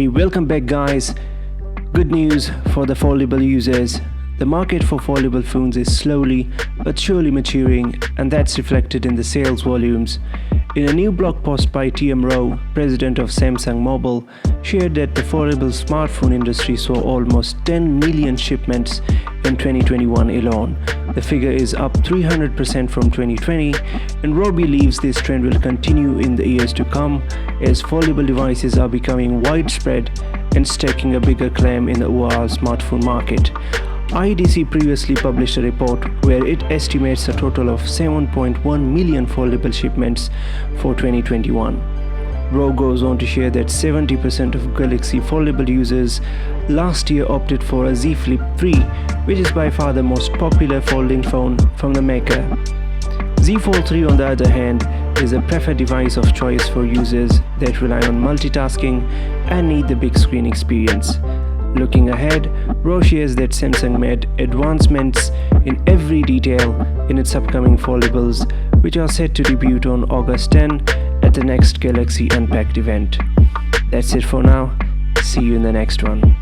welcome back guys. Good news for the foldable users. The market for foldable phones is slowly but surely maturing, and that's reflected in the sales volumes. In a new blog post by TM Roh, president of Samsung Mobile, shared that the foldable smartphone industry saw almost 10 million shipments in 2021 alone. The figure is up 300% from 2020, and Roh believes this trend will continue in the years to come as foldable devices are becoming widespread and staking a bigger claim in the overall smartphone market. IDC previously published a report where it estimates a total of 7.1 million foldable shipments for 2021. Roh goes on to share that 70% of Galaxy foldable users last year opted for a Z Flip3, which is by far the most popular folding phone from the maker. Z Fold3 on the other hand is a preferred device of choice for users that rely on multitasking and need the big screen experience. Looking ahead, Roh shares that Samsung made advancements in every detail in its upcoming foldables, which are set to debut on August 10 at the next Galaxy Unpacked event. That's it for now. See you in the next one.